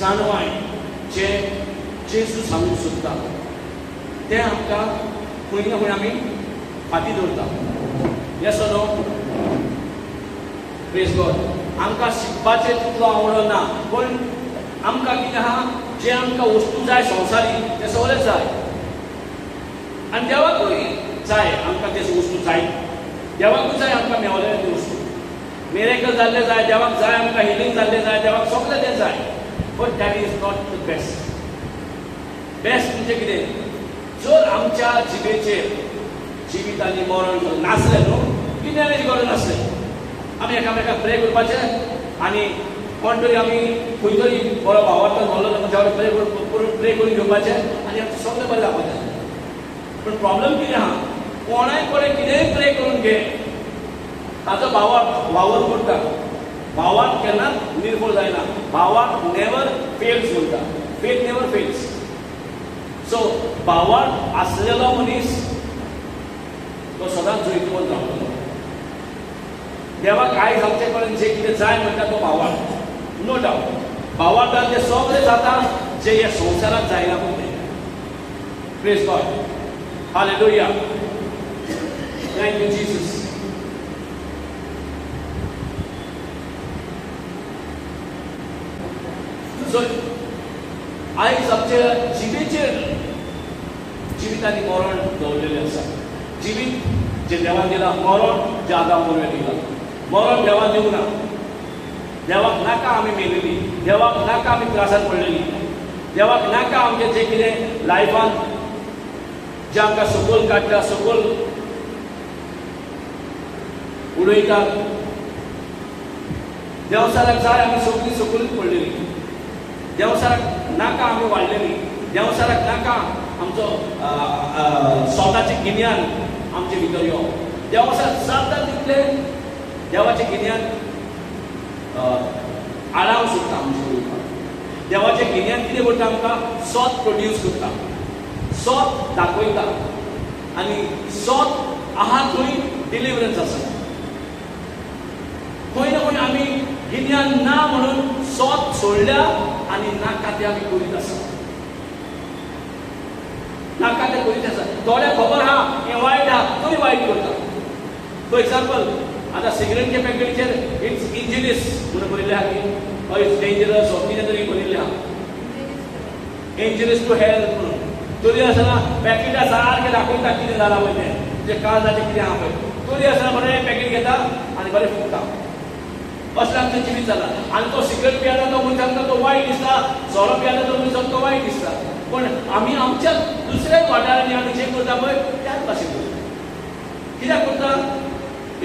जाणवाय जे जेजू सांगूंक सोदता तें आमकां खंय ना खंय आमी फाटीं दवरता. Yes or no? Praise God. आमकां शिकपाचें तितलो आवडना, पूण आमकां कितें आहा, जे आमकां वस्तू जाय संवसारीक ते सगळें जाय. आनी देवाकूय जाय आमकां ते वस्तू जाय. देवाकूय जाय आमकां मेवले ते वस्तू. मिरेकल जाल्ले जाय, देवाक जाय आमकां हिलींग जाल्लें जाय, देवाक सगळें तें जाय. But that is not the best. Best म्हणजे कितें? जर आमच्या जिबेचेर जिवीत आनी मरण नासलें न्हू, कित्याची गरज नासलें. आमी एकामेकाक प्रे करपाचें आनी कोण तरी आमी खंय तरी बरो भावार्थान व्हरलो तेच्या कडेन प्रे करून घेवपाचें आनी आमचें सगळें बरें जावपाचें. पूण प्रॉब्लेम कितें आहा, कोणाय कडेन कितेंय प्रे करून घे, ताचो वावर करता. भावार्थ केन्नाच निर्फळ जायना. भावार्थ नेवर फेल्स म्हणटा. Faith never fails. सो भावार्थ आसलेलो मनीस तो सदांच जैतवंत जावतलो. देवाक आयज आमचे कडेन जे कितें जाय म्हणटा तो भावार्थ. नो डावट भावार्थान जें सगळें जाता जें ह्या संवसारांत जायना पूण तें. Praise God. Hallelujah. Thank you Jesus. So आयज आमच्या जिबेचेर जिवीत आनी मरण दवरलेलें आसा. जिवीत जें देवान दिलां, मरण जें आदाम मोरवेन दिलां. मरण देवान दिवंक ना. देवाक नाका आमी मेलेली, देवाक नाका आमी त्रासांत पडलेली, देवाक नाका आमचें जें कितें लायफान जें आमकां सकयल काडटा, सकयल उडयता. देवसाराक जाय आमी सगळीं सकयलूच पडलेली. देवसाराक नाका आमी वाडलेली. देवसाराक नाका आमचो स्वताचें गिन्यान आमचे भितर यो. देवसाक जाता तितलें देवाचें गिन्यान आडावंक सोदता आमचे उलोवपाक. देवाचें गिन्यान कितें करता आमकां? सोत प्रोड्यूस करता, सोत दाखयता आनी सोत आहा थंय डिलिव्हरन्स आसा. खंय ना खंय आमी गिन्यान ना म्हणून सोत सोडल्या आनी नाका तें आमी करीत आसा. नाका तें करीत आसा. थोड्या खबर आहा हें वायट आहा तरी वायट करता. फॉर एग्जाम्पल आतां सिगरेटच्या पॅकेटीचेर इट्स इंजिनियस म्हणून बरयल्लें आहा की इट्स डेंजरस वा कितें तरी बरयल्लें आहा. इंजिनियस टू हेल्थ म्हणून. तरी आसतना पॅकेटा सारकें दाखयता कितें जालां पळय तें, जें काळजाचें कितें आहा पळय. तरी आसतना बरें पॅकेट घेता आनी बरें फुकता. असलें आमचें जिवीत जालां. आनी तो सिगरेट पियेता तो मनशाक तो वायट दिसता, सोरो पियेता तो मनशाक तो वायट दिसता. पूण आमी आमच्या दुसऱ्याच वाठारांनी आमी जें करता पळय त्याच भाशेन करता. कित्याक करता?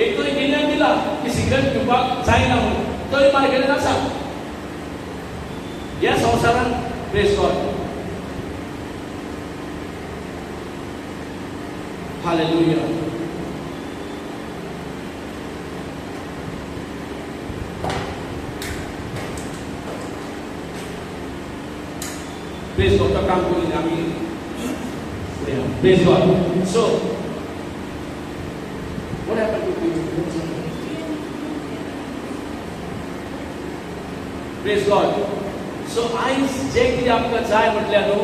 एक तरी गिन्यान दिला की सिगरेट पिवपाक जायना म्हणून, तरी मार्केटान आसा. ह्या संवसारान praise God. Hallelujah. Praise God. तो काम करून आमी praise God. So what happened to you? Praise God. So आयज जें कितें आमकां जाय म्हटल्यार न्हू,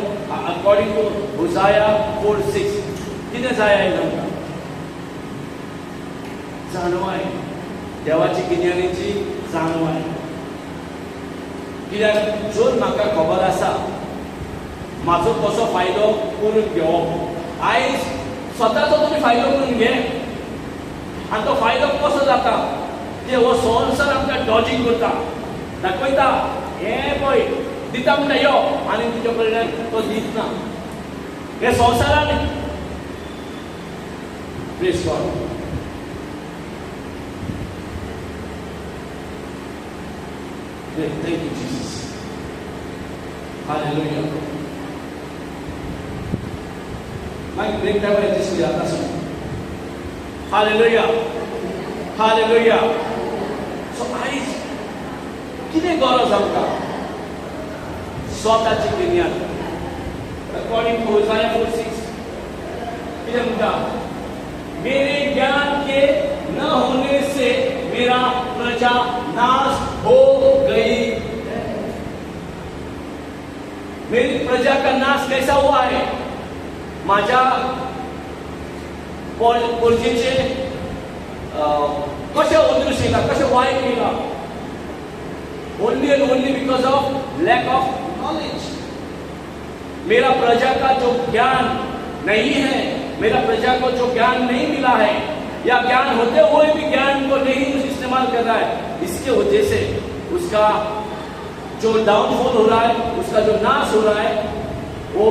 अकॉर्डिंग टू होसाया 4:6 कितें जाय आयज आमकां? जाणवाय. देवाची गिन्यानीची जाणवाय. कित्याक जर म्हाका खबर आसा म्हाजो कसो फायदो करून घेवप, आयज स्वताचो तुमी फायदो करून घे आनी तो फायदो कसो जाता ते हो संवसार आमकां डॉजिंग करता. दाखयता हें पळय दिता म्हणटा यो आनी तुजे कडल्यान तो दितना. हे संवसारान praise God. Thank you Jesus. Hallelujah. मागीर ब्रेक टायमार एडजस्ट जाता सर. हालेलुया. हालेलुया. सो आयज कितें गरज आमकां? स्वताची गिन्यान. अकॉर्डिंग टू होसाया 4:6 कितें म्हणटा? मेरे ज्ञान के न होने से मेरा प्रजा नाश हो गई. मेरी प्रजा का नाश कैसा हुआ है, माझ्या पोरजेचे कशें उद्देश केला, कशें वायट केला, only and only because of lack of knowledge. मेरा प्रजा का जो ज्ञान नहीं है, मेरा प्रजा को जो ज्ञान नहीं मिला है, या ज्ञान होते हुए भी ज्ञान को नहीं इस्तेमाल कर रहा है, इसके वजह से उसका जो डाउनफॉल हो रहा है, उसका जो नाश हो रहा है, वो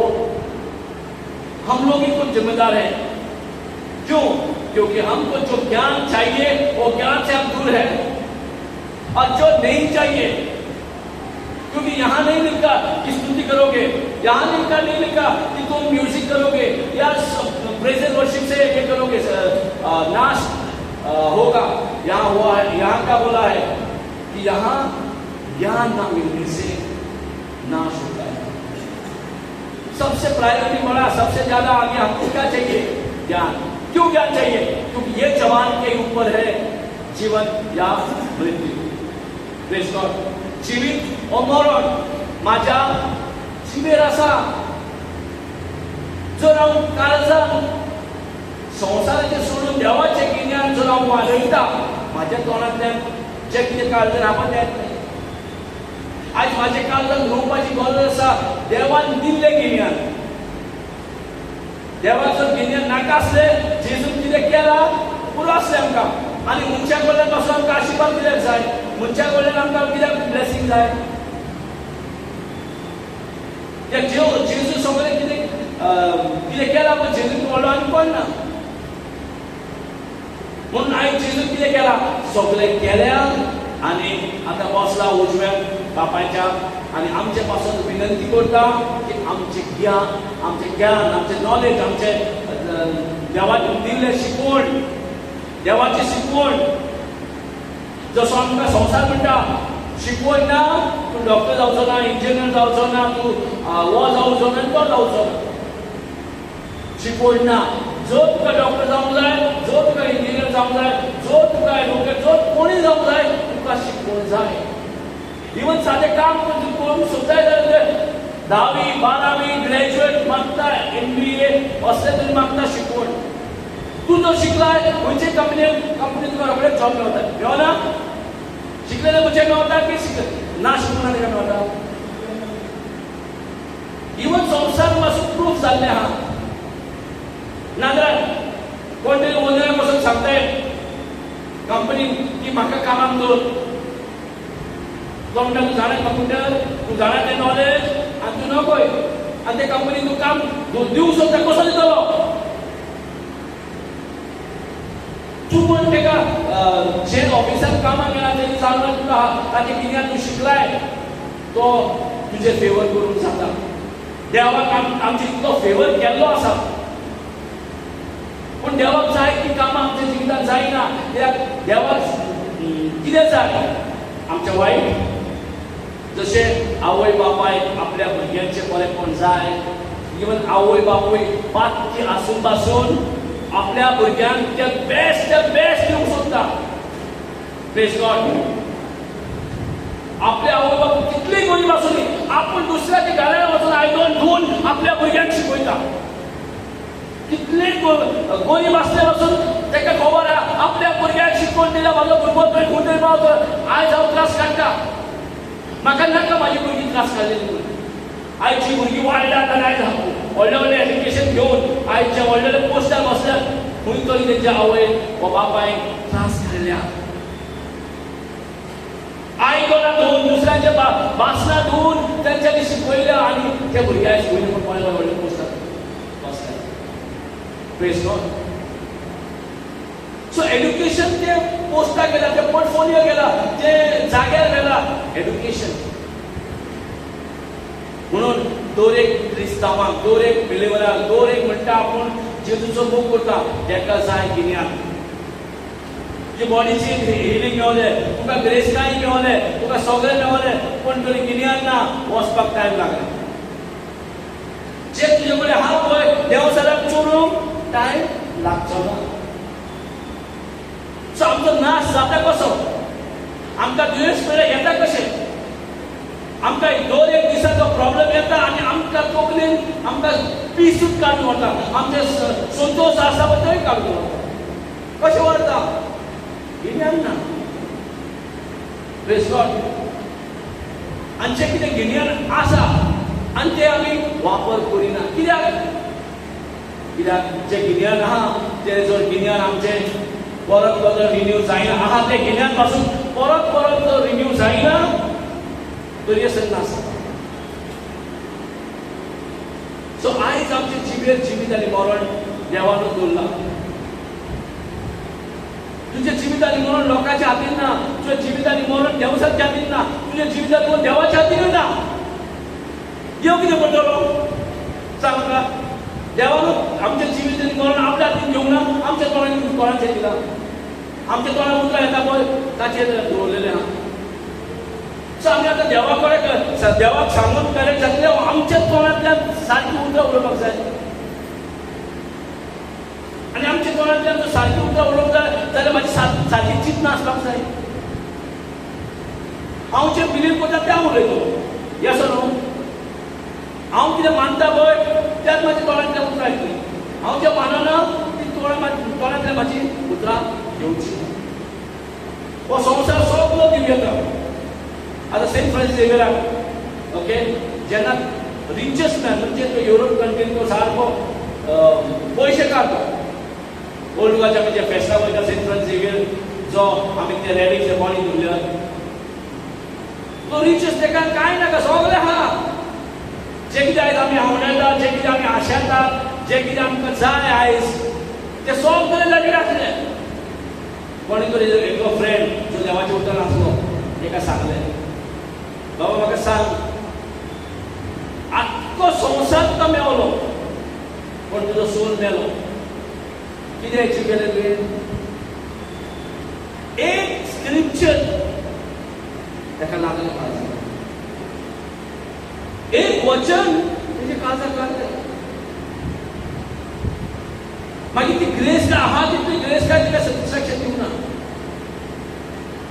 हम लोग ही कुछ जिम्मेदार हैं। क्यों? क्योंकि हमको जो ज्ञान चाहिए वो ज्ञान से हम दूर है, और जो नहीं चाहिए, क्योंकि यहां नहीं लिखा कि स्तुति करोगे, यहां नहीं लिखा कि तुम म्यूजिक करोगे या प्रेजेंट वर्शिप से ये करोगे, नाश होगा। यहां हुआ है, यहां क्या बोला है कि यहां ज्ञान ना मिलने से नाश होता है। सबसे प्रायोरिटी बड़ा, सबसे ज्यादा आगे हमको क्या चाहिए? ज्ञान। क्यों ज्ञान चाहिए? क्योंकि ये जवान के ऊपर है जीवन या मृत्यु। Praise God. जीवित और मरण माझ्या जिबेर आसा। जर हांव काळजान संवसाराचें सोडून देवाचें गिन्यान जर हांव वाडयता, माझ्या तोंडांतल्यान जें कितें काळजान हांव तें आज माझे काळजान घेवपाची गरज आसा देवान दिल्लें गिन्यान। देवाचो गिन्यान नाका आसलें, जेजून कितें केलां पुरो आसलें आमकां, आनी मनशा कडल्यान पासून आमकां आशिर्वाद कित्याक जाय? मनशा कडल्यान आमकां कित्याक ब्लेसिंग जाय? जेजू सगळें कितें केलां, पण जेजून व्हडलो आनी कोण ना। म्हणून आयज जेजून कितें केलां? सगळें केलें आनी आतां बसला उजव्यान बापायच्या, आनी आमचे पासून विनंती करता की आमचें ज्ञान, आमचें नॉलेज, आमचें देवान दिल्लें शिकवण, देवाची शिकवण, जसो आमकां संवसार म्हणटा शिकवण ना, तूं डॉक्टर जावचो ना, इंजिनियर जावचो ना, तूं वो जावचो ना, तो जावचो ना। शिकवण ना, जो तुका डॉक्टर जावंक जाय, जो तुका इंजिनियर जावंक जाय, जो तुका एडवोकेट, जो कोणी जावंक जाय, तुका शिकवण जाय। इवन सादें काम करूंक सोदताय जाल्यार 10वी 12वी ग्रॅज्युएट मागता, MBA असले तरी मागता शिकवण। तू जर शिकलाय खंयचे कंपनी तुका रोखडेच जॉब मेळटा, मेळना? शिकलेले म्हणजे मेळटा की ना शिकून आनी काय मेळटा? इवन संवसार पासून प्रूफ जाल्लें आहा। नाजाल्यार कोण तरी ओनराक वचून सांगताय कंपनी की म्हाका कामाक दवर, तो म्हणटा तूं जाणा कंप्युटर, तूं जाणा तें नॉलेज, आनी तूं नकोय, आनी ते कंपनीक तूं काम दिवंक सोदता, कसो दितलो? तूं पण तेका जे ऑफिसांत कामाक गेला तेणी सांगला तुका ताचे गिन्यान तूं शिकलाय, तो तुजे फेवर करूंक जाता। देवाक आमचे इतलो फेवर केल्लो आसा, पूण देवाक जाय ती कामां आमच्या जिवितांत जायना। कित्याक देवाक कितें जाय? आमचें वायट, जशे आवय बापाय आपल्या भुरग्यांचें बरेपण जाय, इवन आवय बापूय पातची आसून पासून आपल्या भुरग्यांक ते बेस्ट दिवंक सोदता। Praise God. आपले आवय बापूय कितली गरीब आसूं, आपूण दुसऱ्याच्या घरांत वचून आयदन धुवन आपल्या भुरग्यांक शिकयता। कितले गरीब आसले पासून ताका खबर आहा आपल्या भुरग्याक शिकवण दिला, म्हाजो भुरगो थंय खंय तरी पावता, आयज हांव त्रास काडटा, म्हाका नाका म्हाजी भुरगीं त्रास काडलेली म्हणून। आयची भुरगीं वाडल्यात आनी आयज व्हडलें व्हडलें एज्युकेशन घेवन आयच्या व्हडले व्हडले पोस्टार बसल्यात, खंय तरी तेंच्या आवय वा बापायक त्रास काडल्या। आयदनां धुवन, दुसऱ्यांचे बासनां धुवन तेंच्यांनी शिकयल्या, आनी त्या भुरग्याक शिकयले पूण व्हडले व्हडले पोस्टार बसल्यात। Praise God. सो एड्युकेशन ते पोस्टाक गेला, ते पोर्टफोलियो गेला, ते जाग्यार गेला एड्युकेशन। म्हणून दर एक क्रिस्तावांक, दर एक बिलिव्हराक, दर एक म्हणटा आपूण जेजूचो मोग करता, तेका जाय गिन्यान। तुजी बॉडीची हिलींग मेळोलें, तुका ग्रेसकाय मेळोलें, तुका सगळें मेळोलें, पूण तरी गिन्यान ना, वचपाक टायम लागला। जे तुजे कडेन आहा पळय देवसाराक चोरूंक टायम लागचो ना। सो आमचो नाश जाता कसो? आमकां दुयेंस येता कशें? आमकां दर एक दिसाचो प्रॉब्लेम येता आनी आमकां पीसूच काडून व्हरता, आमचे संतोश आसा पळय थंय काडून व्हरता. कशें व्हरता? गिन्यान ना. Praise God. आनी जें कितें गिन्यान आसा आनी तें आमी वापर करिना. कित्याक जें गिन्यान आहा तें जर गिन्यान आमचें परत परत रिन्यू जायना आहा, तें गिन्यान पासून परत परत जर रिन्यू जायना तरी संद आसा. सो आयज आमचे जिबेर जिवीत आनी मरण देवानूच दवरला. तुझे जिवीत आनी मरण लोकांच्या हातीन ना. तुझे जिवीत आनी मरण देवाच्या हातीन ना. तुझे जिवीत कोण देवाच्या हातीन ना. देव कितें करतलो सांग म्हाका? देवानूच आमचे जिवीत आनी मरण आपल्या हातीन घेवंक ना. आमच्या तोंडाचेर दिला. आमच्या तोंडार उतरां येता पळय ताचेर दवरलेलें आहा. सो आमी आतां देवा कडेन देवाक सांगून करेक्ट जातलें आमच्या तोंडांतल्यान सारकी उतरां उलोवपाक जाय. आनी आमच्या तोंडांतल्यान जर सारकी उतरां उलोवंक जाय जाल्यार म्हाजी सारकी चिंतना आसपाक जाय. हांव जें बिलीव करता तें हांव उलयतलो. Yes or no? हांव कितें मानता पळय त्याच म्हाज्या तोंडांतल्यान उतरां येतलीं. हांव जें मानना ती तोंडांतल्यान म्हाजी उतरां येवची. हो संवसार सगळो दिव येता. आतां सेंट फ्रांसीस झेवियराक ओके जेन्ना रिचेस्ट मॅन म्हणजे तो युरोप कंट्रीन तो सारको पयशे काडतो. ओल्ड युगाच्या म्हणजे फेस्ताक वयता सेंट फ्रांसीस झेवियर जो आमी ते रेडीचे बॉडी धरल्या तो रिचेस्ट तेका कांय नाका सगळें आहा. जें कितें आयज आमी आवडटा, जें कितें आमी आशेता, जें कितें आमकां जाय आयज तें सगळें ताचेर आसलें. कोणी तरी एकलो फ्रेंड जो देवाचे उतर आसलो ताका सांगलें बाबा म्हाका सांग आख्खो संवसार तुका मेवलो पण तुजो सोल मेलो कितें अचीव केलें तुवें? एक स्क्रिप्चर ताका लागलें काळजाक. एक वचन ताच्या काळजाक लागलें. मागीर ती ग्रेस काय आहा तितली ग्रेस काय तिका सॅटिस्फॅक्शन दिवना.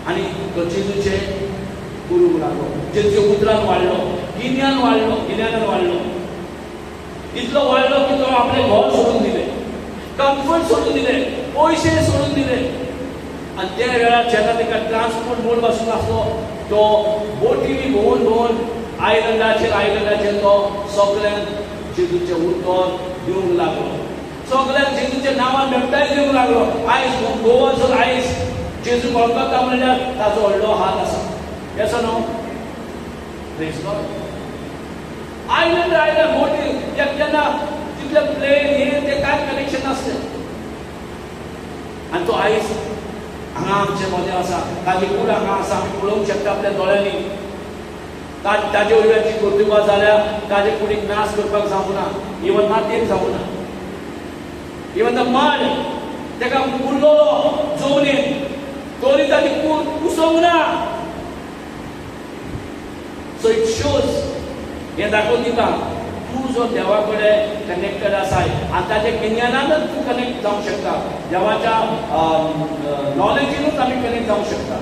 आनी तो जेजूचे गुरू लागलो. जेजूच्या उतरान वाडलो, गिन्यानान वाडलो. इतलो वाडलो की तो आपले घर सोडून दिलें, कम्फर्ट सोडून दिलें, पयशे सोडून दिलें. आनी त्या वेळार जेन्ना ताका ट्रान्सपोर्ट मोड पासून आसलो तो बोटीनी भोंवन आयलंडाचेर तो सगळ्यांक जेजूचे उतर दिवंक लागलो. सगळ्यांक जेजूच्या नांवान बॅप्टायज दिवंक लागलो. आयज गोवा जर आयज जेजू वळखता म्हणल्यार ताचो व्हडलो हात आसा. Yes or no? Praise God. Island बोटी जेन्ना तितले प्लेन हे ते कांय कनेक्शन नासलें आनी तो आयज हांगा आमचे मदें आसा. ताजी कूड हांगा आसा. आमी पळोवंक शकता आपल्या दोळ्यांनी. ताजे वयल्याची कर्तुबां जाल्यार ताजे कुडीक नाश करपाक जावंक ना. इवन मातयेक जावंक ना. इवन द मड ताका उरलो जमनीन तरी ताची कूड कुसोवंक ना. सो इट शोज हें दाखोवन दिता तूं जो देवा कडेन कनेक्टेड आसाय आनी ताच्या गिन्यानानूच तूं कनेक्ट जावंक शकता. देवाच्या नॉलेजीनूच आमी कनेक्ट जावंक शकता.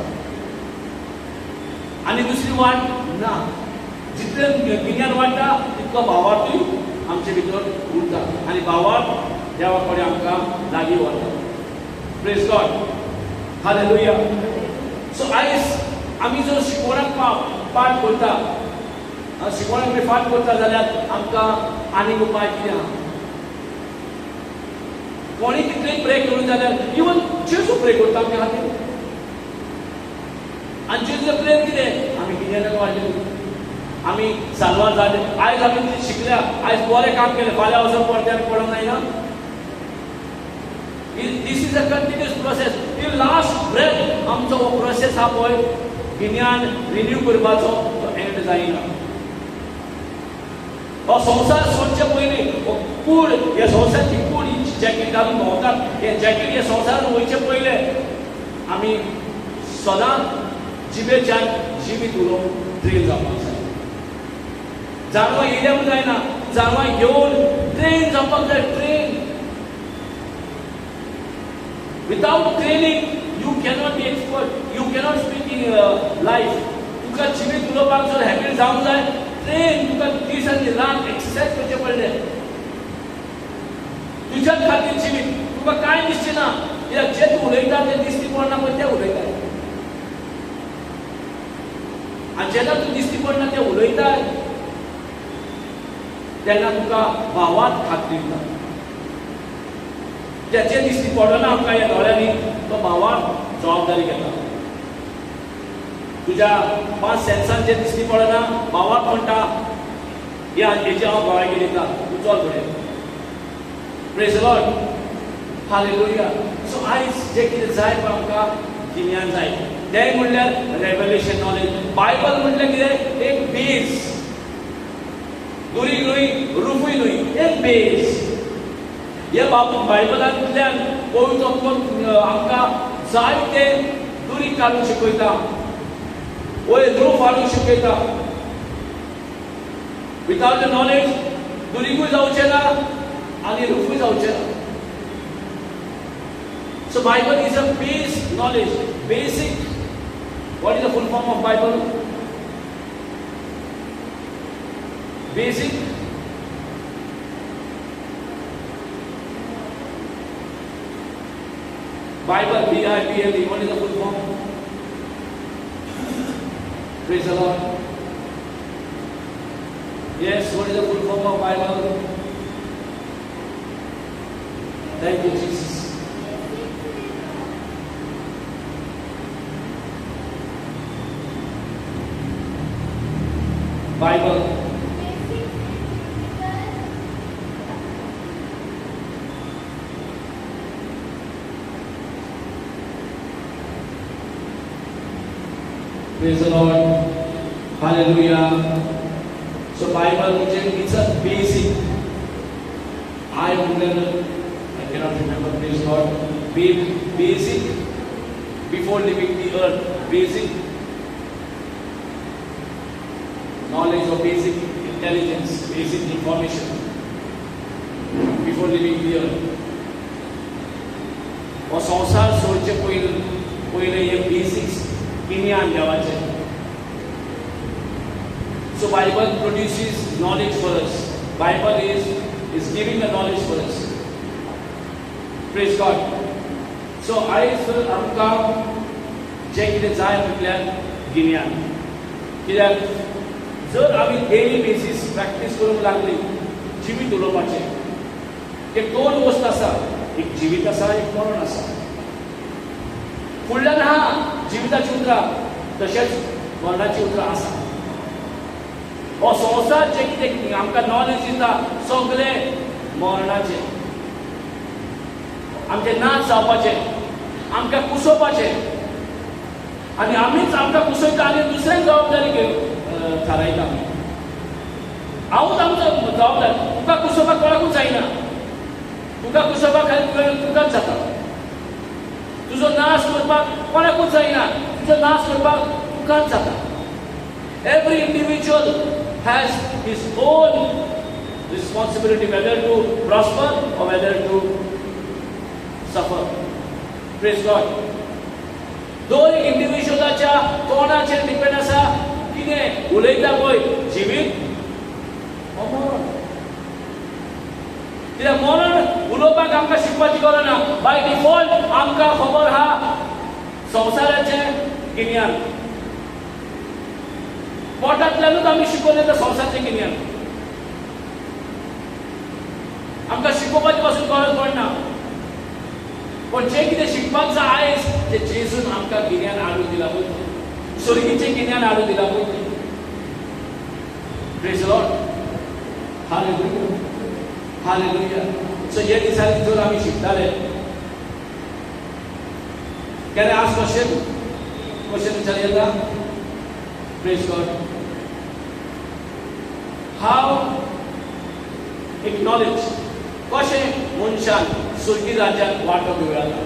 आनी दुसरी वाट ना. जितलें गिन्यान वाडटा तितलो भावार्थूय आमचे भितर उरता आनी भावार्थ देवा कडेन आमकां लागीं व्हरता. Praise God. हालेलुया. सो आयज आमी जर शिकवणाक पाठ करता, शिकवणाक आमी पाठ करता जाल्यार आमकां आनीक उपाय कितें आहा? कोणी कितलेंय प्रे करून जाल्यार इवन जेजू प्रे करता आमच्या खातीर. आनी जेजूचें प्रेम कितें? आमी गिन्यानाक वाडलेलीं, आमी साल्वार जाले. आयज आमी कितें शिकल्या, आयज बरें काम केलें, फाल्यां वचून परत्याक पडोंक जायना. This is a continuous process. Till last breath आमचो हो प्रोसेस हा पळय गिन्यान रिन्यू करपाचो तो एंड जायना. हो संवसार सोडचे पयलीं हो कूड हे संवसाराची कूड ही जॅकेट घालून भोंवतात हे जॅकेट हे संवसारान वयचे पयले आमी सदांच जिबेच्यान जिवीत उलोवंक ट्रेन जावपाक जाय. जानवां येयल्या जायना. जानवां घेवन ट्रेन जावपाक जाय. Train without training you cannot be expert. You cannot speak in life. तुका जिवीत उलोवपाक जर हॅबीट जावंक जाय ट्रेन तुका दीस आनी रात एक्सरसाइज करचे पडले तुझ्या खातीर जिवीत तुका काय दिसचे ना कित्याक जे तूं उलयता ते दिसती पडना पळय ते उलयता आनी जेन्ना तूं दिसती पडना ते उलयता तेन्ना तुका भावात खात्री दिता त्याचे दिसती पडना आमकां ह्या दोळ्यांनी तो भावाक जबाबदारी घेता तुज्या 5 सेन्सान जे दिसती पडना भावाक म्हणटा हेची हांव भलायकी दिता तूं चल फुडें praise the Lord hallelujah so आयज जे कितें जाय पळय आमकां गिन्यान जाय तें म्हणल्यार रेव्हलेशन नॉलेज बायबल म्हणल्यार कितें एक बेज दुरी न्हय रुफूय न्हय एक बेज ह्या बायबलांतल्यान पवित्र आमकां जायते दुरी काडूंक शिकयता वयर रूफ हाडूंक शिकयता विथआउट द नॉलेज दुरीकूय जावचें ना आनी रुफूय जावचें ना so Bible is a base knowledge basic what is the full form of Bible basic Bible B-I-B-L-E what is the full form praise the Lord yes what is the full form of Bible thank you Jesus Bible praise the Lord hallelujah so Bible it's a basic I cannot remember praise God basic before leaving the earth basic knowledge or basic intelligence, basic information before leaving the earth. और संसार सोचे पहिले ये basics गिन्यान देवाचे. So Bible produces knowledge for us. Bible is giving the knowledge for us. Praise God. So I feel आमकां जे कितें जाय म्हटल्यार गिन्यान. कित्याक जर आमी डेली बेसिस प्रॅक्टीस करूंक लागली जिवीत उलोवपाचें एक 2 वस्त आसा एक जिवीत आसा एक मरण आसा फुडल्यान आहा जिविताची उतरां तशेंच मरणाची उतरां आसा हो संवसार जे कितें आमकां नॉलेज दिता सगळें मरणाचें आमचें नाच जावपाचें आमकां कुसोवपाचें आनी आमीच आमकां कुसयता आनी दुसऱ्यांक जबाबदारी घेवन थारायता हांवूच आमचो जबाबदार तुका कुसोवपाक कोणाकूच जायना तुका कुसोवपाक खाली तुकाच जाता तुजो नाश करपाक कोणाकूच जायना तुजो नाश करपाक तुकाच जाता every individual has his on responsibility whether to prosper or whether to suffer praise God दोन इंडिविज्युअलाच्या तोंडाचेर डिपेंड आसा कितें उलयता पळय जिवीत मरण कित्याक मरण उलोवपाक आमकां शिकपाची गरज ना बाय डिफॉल्ट आमकां खबर आहा संवसाराचें गिन्यान पोटांतल्यानूच आमी शिकवलें तें संवसाराचें गिन्यान आमकां शिकोवपाची पासून गरज पडना पण जे कितें शिकपाक जाय आयज तें जेजून आमकां गिन्यान हाडून दिलां पळय स्वर्गीचें गिन्यान हाडून दिलां पळय praise the Lord hallelujah hallelujah so हे दिसांनी जर आमी शिकताले कॅन आय आस्क क्वेश्चन विचार येता प्रेज गॉड हाव एक्नॉलेज कशें मनशान स्वर्गीय राज्यात वांटो मेळटा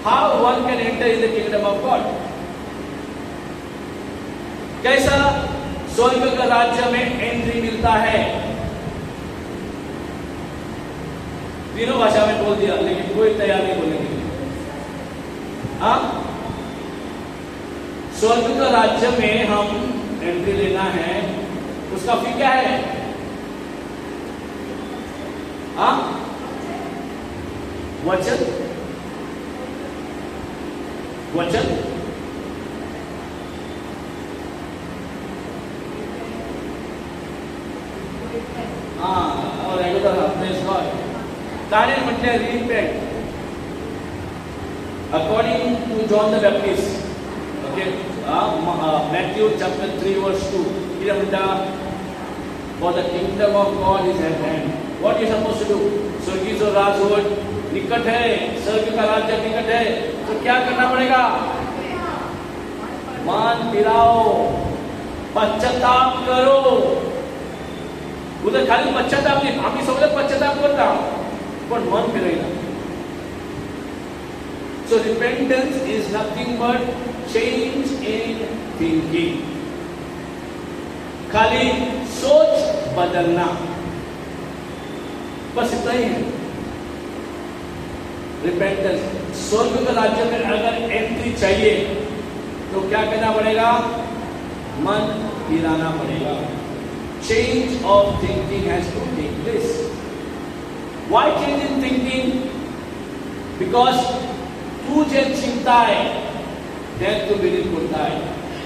How one can enter in the kingdom of God? कैसा स्वर्ग का राज्य में एंट्री मिलता है? तीनों भाषा में बोल दिया लेकिन कोई तैयार नहीं बोलने के लिए। हाँ? स्वर्ग का राज्य में हम एंट्री लेना है, उसका फी क्या है? वचन, वचन, और रेगुलर प्रेज गॉड. ताणे म्हटले repent according to John the Baptist. Okay, Matthew chapter 3 verse 2 किती म्हणता? For the kingdom of God is at hand. What you suppose to do? स्वर्गीय राजवट निकट है, स्वर्ग का राज्य निकट है, तो क्या करना पड़ेगा? मन फिराओ, पश्चाताप करो. उधर खाली पश्चाताप नाही, आम्ही सगळे पश्चाताप करता, पण मन फिरायला. So repentance is nothing but change in thinking. खाली सोच बदलना, बस इतना ही है रिपेंटेंस. स्वर्ग के राज्य में अगर एंट्री चाहिए तो क्या करना पड़ेगा? मन फिराना पड़ेगा. Change of thinking has to take place. Why change in thinking? Because तू जे चिंताय तें तू बिलीव करताय,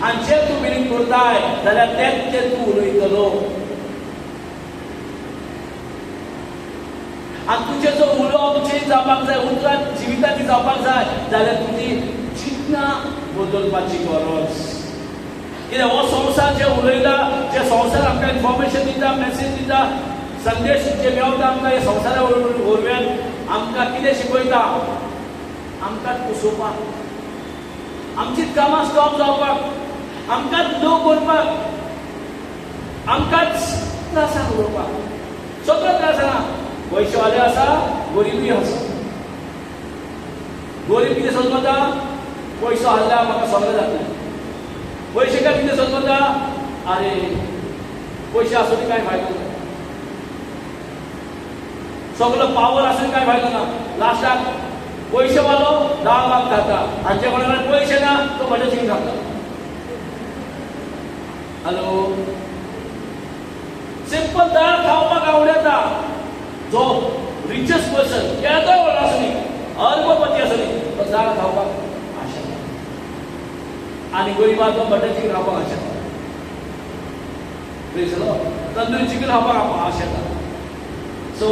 आणि जे तू बिलीव करताय जाल्यार तेच जे तू उलयतलो. आणि तुझे जो उलोवप चेंज जावपाक जाय, उतरां जिविताची जावपाक जाय, जाल्यार तुजी चिंतना बदलपाची गरज. कित्याक हो संवसार जे उलयता, जे संवसार आमकां इन्फॉर्मेशन दिता, मेसेज दिता, संदेश जे मेळटा आमकां हे संवसारा वरव्यान आमकां कितें शिकयता? आमकांच कुसोवपाक, आमचीच कामां स्टॉप जावपाक, आमकांच लो करपाक, आमकांच त्रासाक उडोवपाक. सगळो त्रास आसा. पयशेवाले आसा, गरिबी आसा. गरीब कितें सोदता? पयसो आसल्यार म्हाका सगळें जातलें. पयशेकार कितें सोदता? अरे पयशे आसून काय फायदो ना, सगळो पावर आसून काय फायदो ना. लास्टाक पयशेवालो 10 लाख खाता, आणि जे कोणाकडे पैसे ना तो बटचिंग खाता. हॅलो, सिंपल दाळ खावपाक आवडटा. जो रिचेस्ट पर्सन केदो व्हड आसली, अल्पपती आसली, तो दाळ खावपाक आशेता, आणि गरीबाचो बटचिंग खावपाक आशेता. तंदुरी चिकन खावपाक आशेता. सो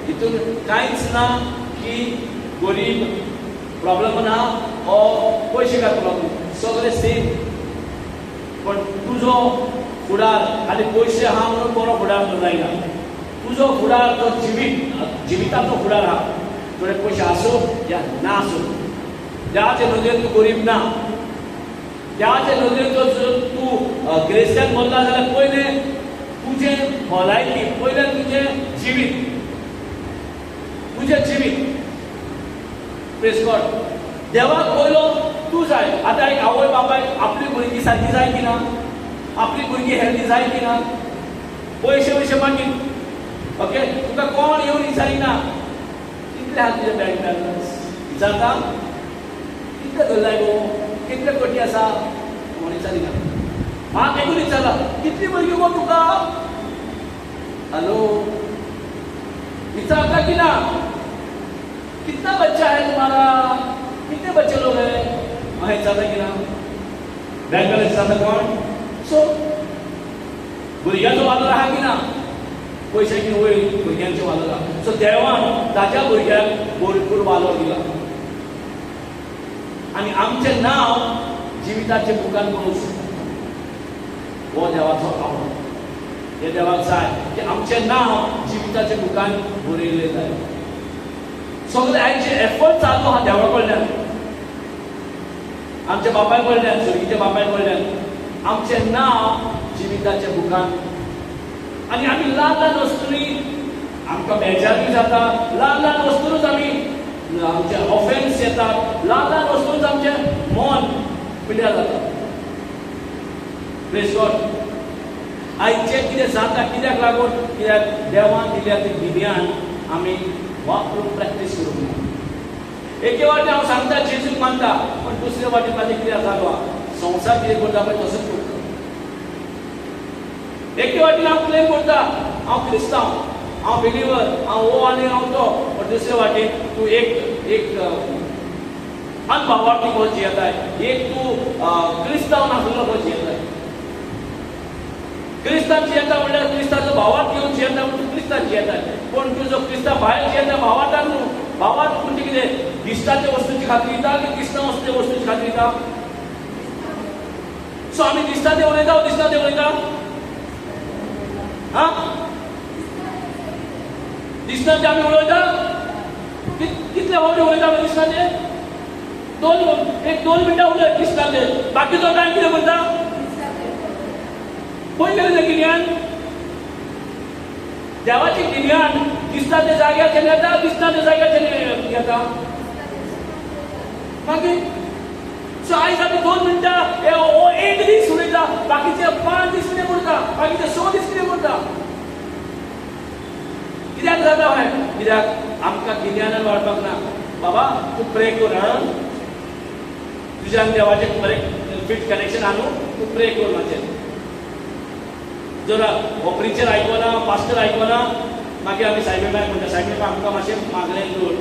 हितून कांयच ना की गरीब प्रॉब्लेम ना हो पयशेकार प्रॉब्लेम, सगळे सेम. पण तुजो फुडार खाली पयशे आहा म्हणून बरो फुडार जायना. तुजो फुडार तो जिविताचो फुडार आहा. थोडे पयशे आसूं या ना आसूं, ज्याचे नदरेन तूं गरीब ना, ज्याचे नदरेन तूं क्रिस्टियन बोलता जाल्यार पयले तुजें भलायकी, पयले तुजें जिवीत, तुजें जिवीत. Praise God. देवाक पयलो तूं जाय. आतां एक आवय बापायक आपली भुरगीं सारकी जाय की ना, आपली भुरगीं हेल्दी जाय की ना, पयशे मागीर ओके तुका कोण येवन विचारिना कितले आहा तुजे बँक बॅलन्स, विचारता कितले धरलाय गो, कितले कोटी आसा, कोण विचारिना. म्हाका एकूच विचारला कितली भुरगीं गो तुका. हॅलो, विचारता की ना? कितना बच्चा है तुम्हारा, कितने बच्चे लोग हैं, वहां ज्यादा कि ना? बैंक बैलेंस ज्यादा कौन? सो भुरग्यांचो वालो आहा की ना? पयशे घेवन वयर भुरग्यांचो वालो आहा. सो देवान ताच्या भुरग्याक भरपूर वालो दिला, आणि आमचें नांव जिविताचे बुकान बरोवंक हो देवाचो आवड. हे देवाक जाय की आमचें नांव जिविताचे बुकान बरयलें जाय. सगळे आमचे एफर्ट चालू आहा देवा कडल्यान, आमच्या बापाय कडल्यान, सुरगीच्या बापाय कडल्यान आमचें नांव जिविताच्या बुकान. आणि आमी ल्हान वस्तूंनी आमकां बेजारूय जाता, ल्हान वस्तूनच आमी आमचे ऑफेन्स येतात, ल्हान वस्तूनच आमचें मन पिड्यार जाता. Praise God. आयचें कितें जाता कित्याक लागून? कित्याक देवान दिल्या त्या गिन्यान आमी वापरून प्रॅक्टीस करूंक ना. एके वाटे हांव सांगता जेजूक मानता, पण दुसरे वाटे म्हाजें कितें जालो संसार कितें करता पळय तसोच करता. एके वाटेन हांव क्लेम करता हांव क्रिस्तांव, हांव बिलीवर, हांव हो आनी हांव तो, पण दुसरे वाटेन तूं एक अनभावार्थी कसो जियेताय, एक तूं क्रिस्तांव नासलो कसो जियेताय. क्रिस्तांव जियेता म्हणल्यार क्रिस्ताचो भावार्थ घेवन जियेता म्हण तूं क्रिस्तांव जियेताय. पण तूं जो क्रिस्तांव भायर जियेता भावार्थान न्हू, भावार्थ म्हणजे कितें दिसताच्या वस्तूची खात्री दिता की क्रिस्तांव वस्तूची खात्री दिता. सो आमी दिसता ते उलयता दिसता ते उलयता दिसता ते आमी उलयता कितले फावटी उलयता दिसता ते 2 मिनटां उलय दिसता ते बाकीचो टायम कितें करता पळयलें तें गिन्यान देवाचें गिन्यान दिसता ते जाग्याचेर येता दिसता ते जाग्याचेर येता मागीर सो आयज आमी 2 मिनटां एक दीस उलयता बाकीचे 5 दीस कितें करता बाकीचे 6 दीस कितें करता कित्याक जाता हें कित्याक आमकां गिन्यानान वाडपाक ना. बाबा तूं प्रे कर तुज्यान देवाचें बरें फिट कनेक्शन आहा न्हू तूं प्रे कर मातशें. जर हो प्रिचर आयकना पास्टर आयकना मागीर आमी सायबीबाक म्हणटा सायबीबा आमकां मातशें मागलें कर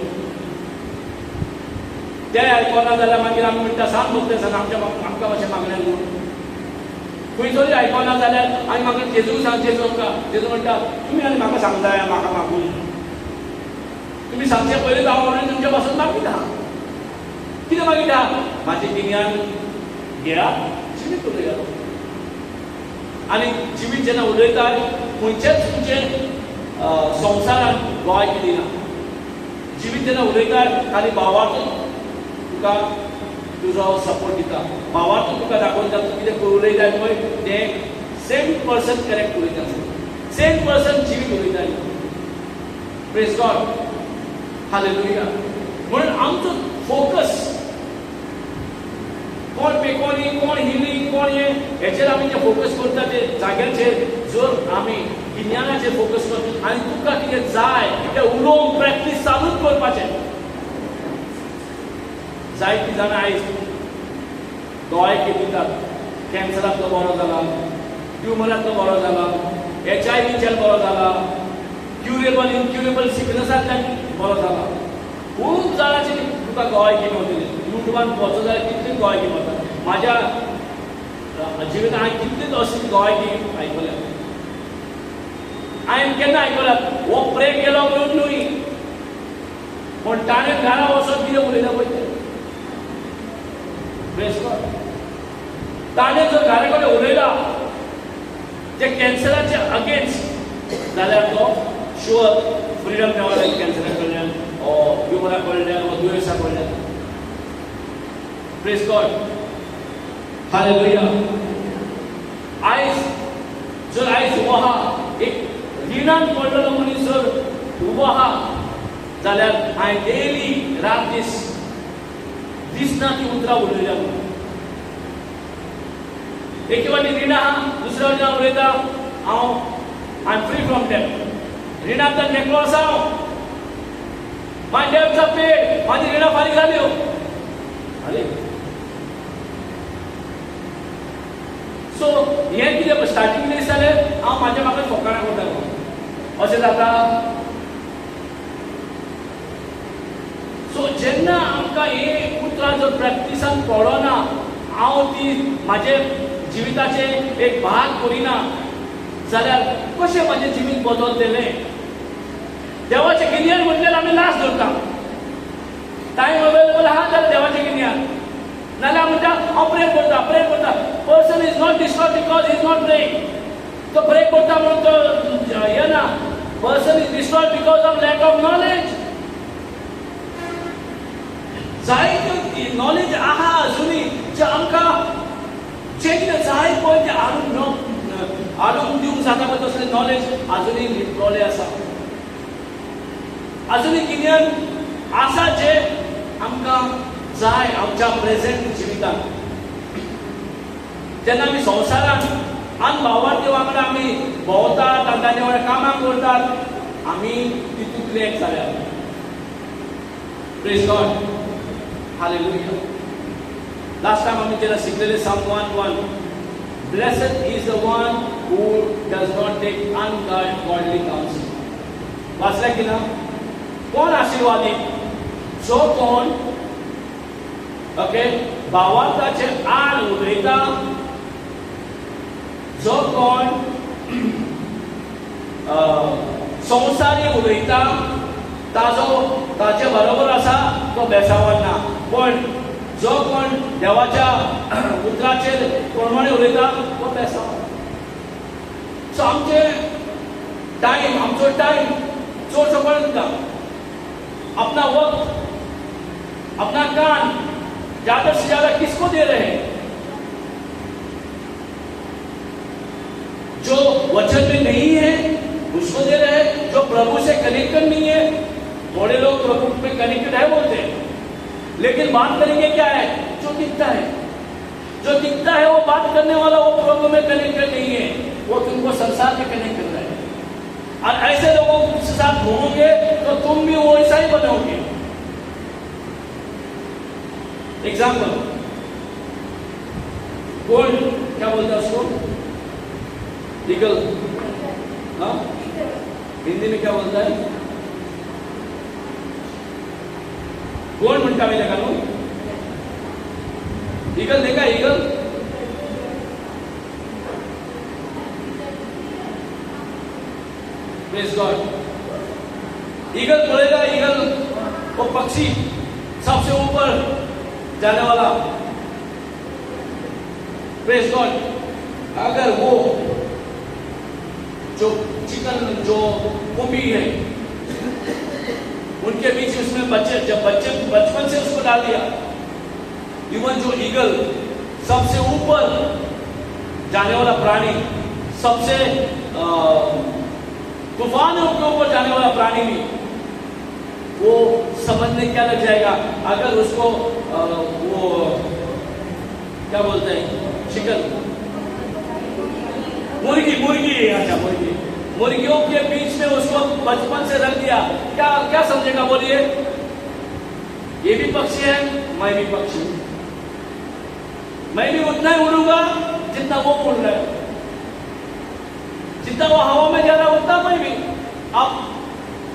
ते आयकना जाल्यार मागीर आमी म्हणटा सांग भक्ते सांग आमकां मातशें मागलें कर. खंयसरी आयकना जाल्यार आमी म्हाका जेजू सांग जेजू आमकां जेजू म्हणटा तुमी आनी म्हाका सांगताय म्हाका मागून तुमी सांगचे पयलीं हांव म्हणून तुमचे पासून मागिता कितें मागिता म्हाजें गिन्यान घेया जिवीत उलया आनी जिवीत जेन्ना उलयता खंयचेच तुमचे संवसारान गोंय दिना. जिवीत जेन्ना उलयता खाली भावार्थ तुका तुजो सपोर्ट दिता भावार्थ तुका दाखयता तूं कितें उलयता पळय तें सेम पर्सन करेक्ट उलयता सेम पर्सन जिवीत उलयता. Praise God hallelujah. म्हणून आमचो फोकस कोण पेकोनी कोण हिलिंग कोण हेचेर आमी जे फोकस करता ते जाग्याचेर जर आमी गिन्यानाचेर फोकस करता आनी तुका कितें जाय तें उलोवंक प्रॅक्टीस चालूच करपाचें. जायतीं जाणां आयज दोळे दितात कॅन्सरांतलो बरो जाला ट्युमरांतलो बरो जाला HIV बरो जाला क्युरेबल इनक्युरेबल सिकनेसांतल्यान बरो जाला. खूब जाणांची तुका गोंय किमवतली युट्यूबान पळोवचो जाल्यार कितलीच गोंय किमवता. म्हाज्या जिवितांत हांवें कितलीच अशी गोंय गीम आयकल्या. हांवें केन्ना आयकल्या हो प्रे केलो म्हणून न्हय पण ताणें घरा वचून कितें उलयता पळय तें प्रेज गॉड. ताणें जर घरा कडेन उलयला जे कॅन्सराचे अगेन्स्ट जाल्यार तो शुअर फ्रिडम मेळटा कॅन्सरा कडल्यान ट्युमरा कडल्यान दुयेंसा कडल्यान. Praise God hallelujah. आयज जर आयज उबो आहा एक रिणान पडलेलो मनीस जर उबो आहा जाल्यार हांवें डेली रात दीस दिसना ती उतरां उलयल्या म्हणून. एके वाटी रिणा आहा दुसऱ्या वाटी हांव उलयता हांव I am free from debt. रिणांतल्यान मेकळो आसा हांव माय डेब्ट्स आर पेड म्हाजी रिणां फारीक जाल्यो. अरे सो हें कितें स्टार्टींग कितें दिसतालें हांव म्हाज्या म्हाका फकाणां करतालो अशें जाता. सो जेन्ना आमकां हे उतरां जर प्रॅक्टिसान पडना हांव ती म्हाजे जिविताचे एक भाग करिना जाल्यार कशें म्हाजें जिवीत बदलतलें. देवाचें गिन्यान म्हटल्यार आमी लास्ट धरता टायम अवेलेबल आहा जाल्यार देवाचें गिन्यान नाल्यार म्हणटा हांव प्रे करता person is not destroyed because he is not praying. तो प्रे करता म्हणून तो हें ना person is destroyed because of lack of knowledge. जायत्यो नॉलेज आहा अजुनी जे आमकां जे कितें जाय पळय तें हाडून दिवंक जाता पळय तसलें नॉलेज आजुनी लिपलोलें आसा. आजुनी गिन्यान आसा जे आमकां जाय आमच्या प्रेझेंट जिवितांत. जेन्ना आमी संवसारांत अनभावार्थी वांगडा आमी भोंवतात आनी तांचे वांगडा कामां करतात आमी तितूंतले एक जाल्यात. Praise God hallelujah. Last time आम्ही त्याला शिकलेले Psalm 1:1. Blessed is the one who does not take ungodly counsel. वाचलं की ना? कोण आशीर्वादित? जो कोण ओके भावार्थाचे आड उलयता, जो कोण संवसारी उलयता ताचे बरोबर आसा तो बेसावना. पण जो कोण देवाच्या उतराचेर प्रमाणे उलयता तो बेसावना. सो आमचो टाइम चडसो पळयता. अपना वक्त, अपना कान ज्यादा से ज्यादा किसको दे रहे हैं? जो वचन में नहीं है उसको दे रहे हैं. जो प्रभु से कनेक्टेड नहीं है, थोड़े लोग प्रभु में कनेक्टेड है बोलते हैं, लेकिन बात करेंगे क्या है? जो दिखता है. जो दिखता है वो बात करने वाला वो प्रभु में कनेक्टेड नहीं है, वो तुमको संसार में कनेक्ट कर रहा है. और ऐसे लोगों के साथ घूमोगे तो तुम भी वो ऐसा ही बनोगे. एग्जाम्पल, गोल्ड क्या बोलते हैं उसको? ईगल. हाँ, हिंदी में क्या बोलता है? गोल्ड म्हणता मी लगा नो. ईगल देखा? Eagle praise God. ईगल बोलेगा, ईगल वो पक्षी सबसे ऊपर जाने वाला. Praise God. अगर वो जो चिकन जो कुंभी है उनके बीच उसमें बचपन से उसको डाल दिया. इवन जो ईगल सबसे ऊपर जाने वाला प्राणी, सबसे तूफानों के ऊपर जाने वाला प्राणी भी, वो समझने क्या लग जाएगा अगर उसको वो क्या बोलते हैं चिकन मुर्गी अच्छा मुर्गियों के बीच में उसको बचपन से रख दिया. क्या समझेगा? बोलिए. ये भी पक्षी है, मैं भी पक्षी हूं. मैं भी उतना ही उड़ूंगा जितना वो उड़ रहा है. जितना वो हवा में जा रहा है उतना मैं भी. अब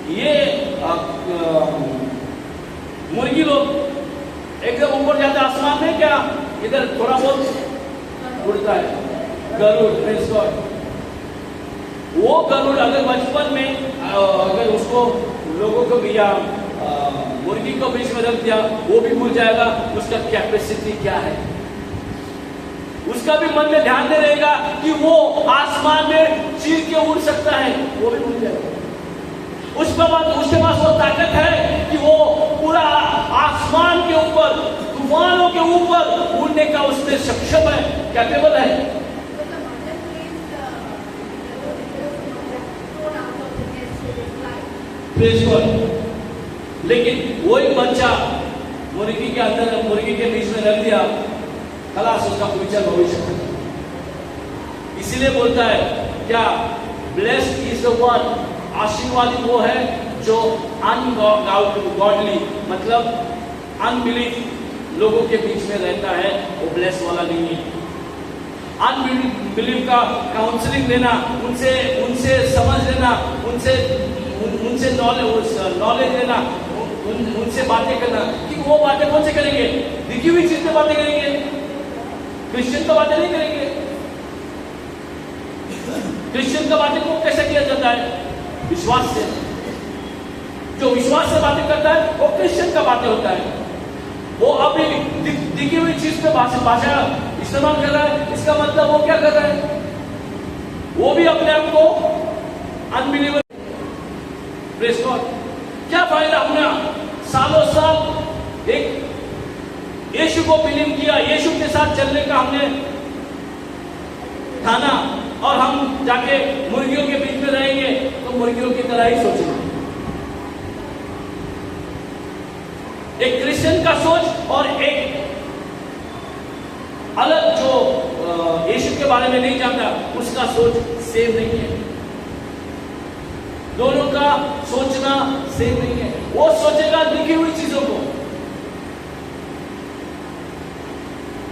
ये मुर्गी लोग एकदम ऊपर जाते आसमान में, क्या इधर थोड़ा बहुत उड़ता है. गरुड़, प्रेज गॉड. वो गरुड़ अगर बचपन में अगर उसको लोगों को भी या मुर्गी को बीच में रख दिया, वो भी भूल जाएगा उसका कैपेसिटी क्या है. उसका भी मन में ध्यान नहीं रहेगा कि वो आसमान में चीर के उड़ सकता है, वो भी भूल जाएगा. उसके पास वो ताकत है कि वो पूरा आसमान के ऊपर, तूफानों के ऊपर उड़ने का उसमें सक्षम है, कैपेबल है. Praise God. लेकिन वो एक बच्चा मुर्गी के अंदर, मुर्गी के बीच में रख दिया, खलास उसका फ्यूचर भविष्य. इसीलिए बोलता है क्या? ब्लेस्ड इज द वन, आशीर्वादित वो है जो अनगॉडली मतलब अनबिलीफ लोगों के बीच में रहता है, वो ब्लेस वाला नहीं है. अनबिलीफ का काउंसलिंग देना, उनसे समझ लेना, उनसे नॉलेज लेना, उनसे बातें करना. कि वो बातें कौन से करेंगे? दिखी हुई चीज पे बातें करेंगे. क्रिश्चियन तो बातें नहीं करेंगे. क्रिश्चियन का बातें को कैसे किया जाता है? विश्वास से. जो विश्वास से बातें करता है वो क्रिश्चियन का बातें होता है. वो अभी दिखी हुई चीज पे भाषा इस्तेमाल कर रहा है, इसका मतलब वो क्या कर रहा है? वो भी अपने आप को अनबिलीवर. Praise God. क्या फायदा? हमने सालों साल एक यीशु को बिलीव किया, यीशु के साथ चलने का हमने ठाना, और हम जाके मुर्गियों के बीच में रहेंगे तो मुर्गियों की तरह ही सोचेंगे. एक क्रिश्चियन का सोच और एक अलग जो यीशु के बारे में नहीं जानता उसका सोच सेम नहीं है. दोनों का सोचना सेम नहीं है. वो सोचेगा दिखी हुई चीजों को,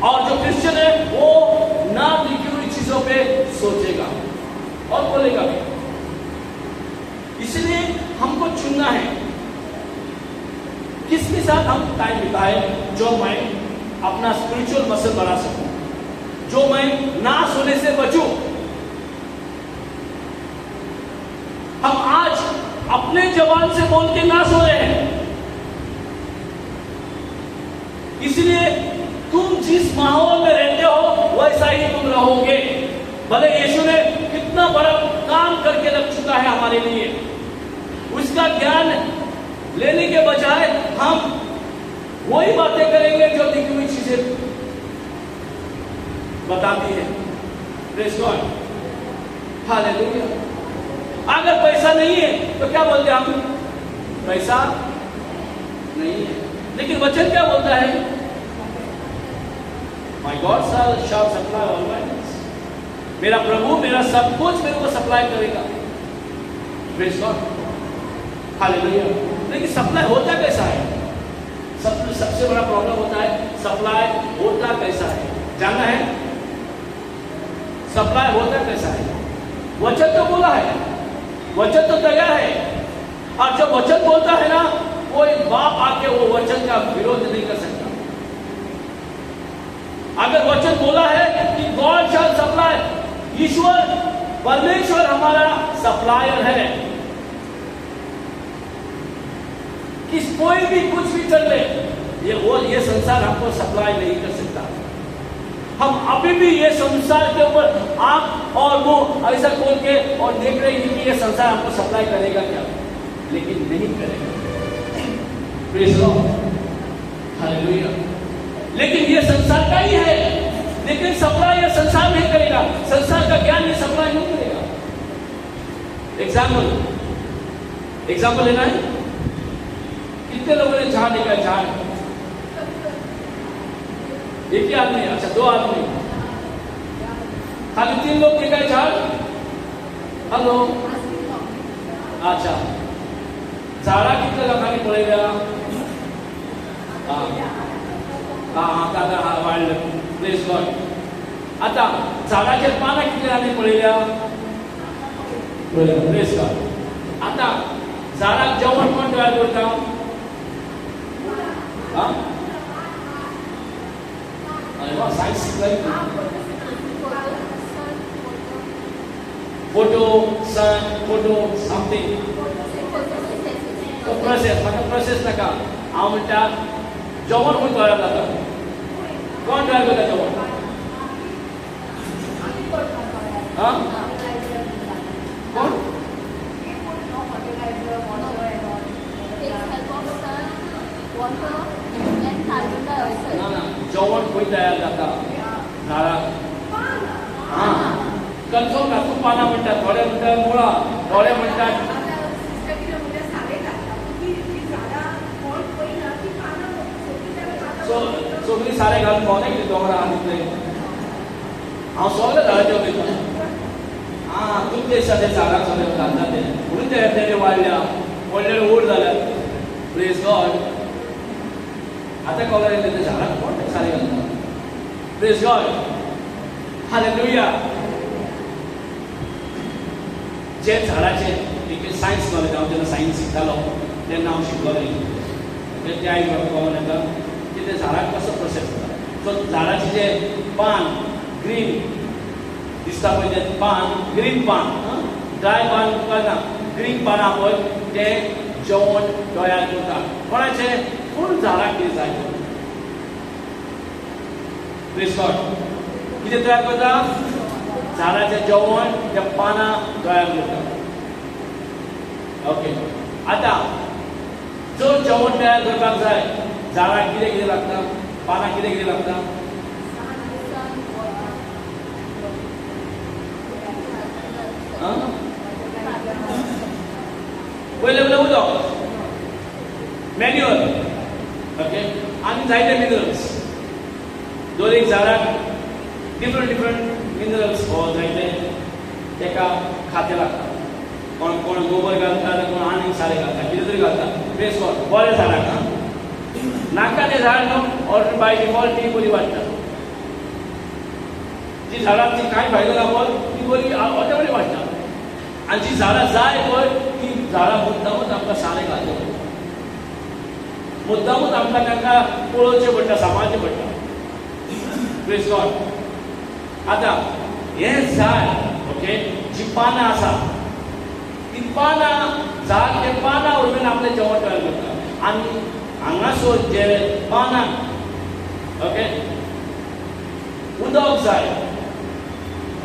और जो क्रिश्चियन है वो ना लिखी हुई चीजों पे सोचेगा और बोलेगा भी। इसलिए हमको चुनना है किसके साथ हम टाइम बिताए, जो मैं अपना स्पिरिचुअल मसल बढ़ा सकूं, जो मैं ना सोने से बचूं। हम आज अपने जवान से बोल के ना सो रहे हैं। इसलिए तुम जिस माहौल में रहते हो वैसा ही तुम रहोगे। भले यीशु ने कितना बड़ा काम करके रख चुका है हमारे लिए, उसका ज्ञान लेने के बजाय हम वही बातें करेंगे जो लिखी हुई चीजें बताती है। Praise God, hallelujah. अगर पैसा नहीं है तो क्या बोलते हैं हम? पैसा नहीं है। लेकिन वचन क्या बोलता है? My God shall supply all my needs. मेरा प्रभु मेरा सब कुछ मेरे को सप्लाई करेगा। Praise God, hallelujah. लेकिन सप्लाई होता कैसा है? सबसे बड़ा प्रॉब्लम होता है सप्लाई होता कैसा है। जानना है सप्लाई होता कैसा है? वचन तो बोला है, वचन तो तैयार है, और जब वचन बोलता है ना, कोई बाप आके वो वचन का विरोध नहीं कर सकता। अगर वचन बोला है कि गॉड शैल सप्लाई, ईश्वर परमेश्वर हमारा सप्लायर है, कि कोई भी कुछ भी कर ले, ये संसार हमको सप्लाई नहीं कर सकता। हम अभी भी ये संसार के ऊपर आंख और मुंह ऐसा खोल के और देख रहे हैं कि ये संसार हमको सप्लाई करेगा क्या, लेकिन नहीं करेगा। Praise God, hallelujah. लेकिन ये संसार का ही है, लेकिन सप्लाई ये संसार नहीं करेगा। संसार का ज्ञान ये सप्लाई नहीं करेगा। एग्जाम्पल लेना है। कितने लोगों ने झाड़ देखा? झाड़ एक ही आदमी, अच्छा 2 आदमी, खाली 3 लोग देखा झाड़। हेलो, अच्छा झाड़ा कितने लगाने पड़ेगा? Wild, praise God. आता झाडाचे पानं किती आले पळयल्या? Praise God. आता झाडाक जेवण कोण तयार करता? अरे वा, सायन्स शिकलाय। फोटो समथिंग प्रोसेस, म्हाका प्रोसेस नाका। हांव म्हणटा जेवण कोण तयार जाता? कोण तयार करता जेवण? कोण? ना जेवण कोण तयार जाता? झाडा। कन्फर्म ना, तू पाना म्हणतात, थोडे म्हणतात मुळा, थोडे म्हणतात सगळी सारे घालून भोंवना कितें दोंगरा आनी हांव सगळे झाडाचे उलयता। तुमचे सगळे झाडाक सगळे घालता ते म्हणून ते वाडल्या, व्हडले ओड जाल्यात। Praise God. आता कळ्ळें येयलें ते झाडाक कोण सारे घालता? Praise God, hallelujah. जे झाडाचे एक सायन्स नॉलेज, हांव जेन्ना सायन्स शिकतालो तेन्ना हांव शिकलोलें, ते आयक कळोन येता की ते झाडाक कसो प्रोसेस जाता। सो झाडाचे जे पान ग्रीन दिसता पळय, ते पान ग्रीन पान, ड्राय पान तुका ना, ग्रीन पानां पळय ते जेवण तयार करता। कोणाचे? पूण झाडाक कितें जाय? Praise God. कितें तयार करता? झाडाचे जेवण त्या पानां तयार करता। ओके, आता जर जेवण तयार करपाक जाय, झाडाक कितें कितें लागता? पानां कितें कितें लागता? पयलें उदक, मॅन्युअर, ओके, आनी जायते मिनरल्स। दर एक झाडाक डिफरंट मिनरल्स हो जायते तेका खातें लागता। कोण गोबर घालता, कोण आनीक सारें घालता, कितें तरी घालता। Praise God. बरें झाडाक नाका तें झाड न्हू, ऑर्डर बाय डिफॉल्ट ती बरी वाडटा। जी झाडांची कांय फायदो ना पळय ती बरी ऑटोमॅटीक वाडटा आनी जी झाडां जाय पळय ती झाडां मुद्दामूच आमकां सारें घालचें पडटा मुद्दामूच आमकां तांकां पळोवचें पडटा सांबाळचें पडटा प्रेज गॉड आतां हें झाड ओके जी पानां आसा ती पानां झाड ते पानां वरवीं आपलें जेवण तयार करता आनी हांगासर जे पानां ओके उदक जाय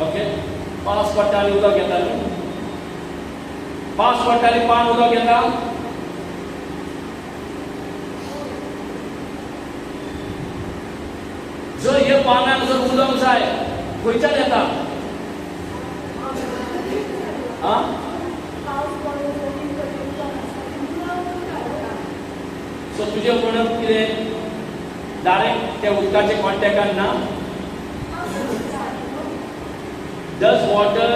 ओके पावस पडटा आनी उदक येता न्ही पावस पडटा आनी पान उदक येता जर हे पानांक जर उदक जाय खंयच्यान येता सो तुजें म्हणप कितें डायरेक्ट त्या उदकाचे कॉन्टॅक्टान ना does water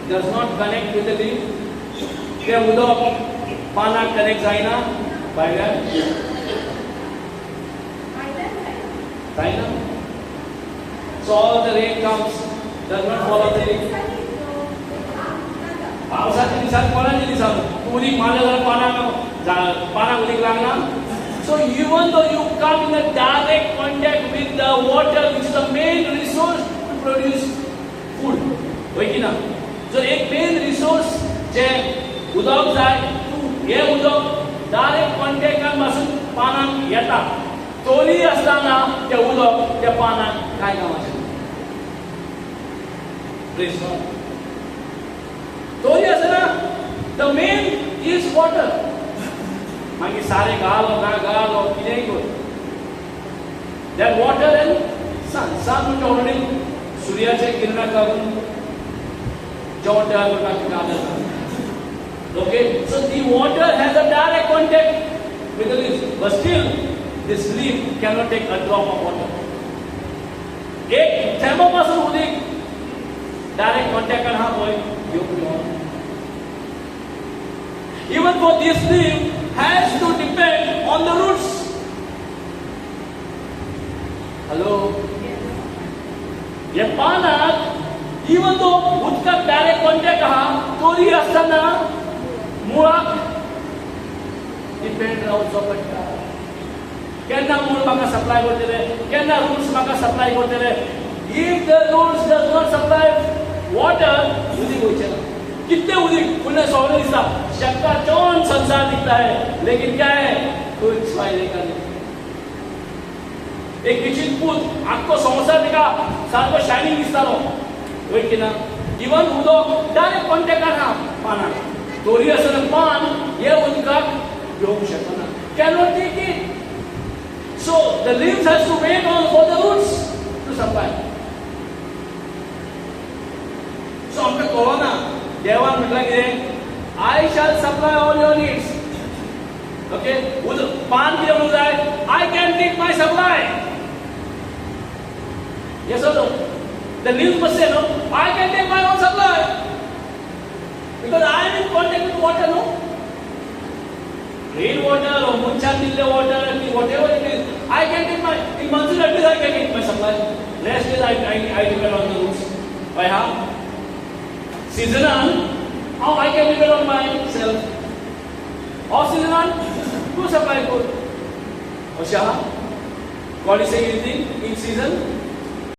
does not connect with the leaf ते उदक पानाक कनेक्ट जायना भायल्यान जायना so all the rain comes does not follow the leaf पावसाच्या दिसांनी कोणाच्या दिसांनी उदीक मारलें जाल्यार पानाक उदीक लागना so even though you come in a direct contact with the water which is the main resource to produce food होय की ना जर एक मेन रिसोर्स जे उदक जाय तूं हे उदक डायरेक्ट कॉन्टॅक्टान पासून पानांक येता तोरी आसतना ते उदक त्या पानांक कांय कामाचें प्रेज गॉड तोरी आसतना द मेन इज वॉटर मागीर सारें घालो ना घालो कितेंय कर दॅट वॉटर एंड सन म्हणटा ऑलरेडी सूर्याचे किरणां लागून जेवण तयार करपाक आदार okay so the water has a direct contact with the leaf but still this leaf cannot take a drop of water एक थेंबापासून उदीक डायरेक्ट कॉन्टॅक्टान हा पळय घेवंक ना even though this leaf has to depend on the roots hello ये पानाक even though उदकाक direct contact आहा तोरी आसतना मुळाक डिपेंड रावचो पडटा केन्ना मूळ म्हाका सप्लाय करतले केन्ना रूट्स म्हाका सप्लाय करतले if the roots does not supply water उदीक वयचें ना कितने उदीक पुण्य सौरे दिसता शक्का चौन संसार दिखता है लेकिन क्या है कुछ फायदे का नहीं एक विचित्र पूत आखो संसार दिखा सारको शायनिंग दिसतालो होय की ना इवन उदक डायरेक्ट कॉन्टॅक्टान हा पानां तोरी आसतना पान हे उदकाक घेवंक शकना cannot take it so the leaves has to wait on for the roots to supply so आमकां कळना देवान म्हटलं कितें I shall supply all your needs okay पान कितें म्हणूंक जाय I can take my supply yes or no the leaves must say no I can take my own supply because I am in contact with water no rain water और monsoon दिल्ले water की whatever it is I can take my in monsoon at least I can take my supply rest is I depend on the roots by how seasonal how I can depend on myself off seasonal to supply food Osha God is saying anything in season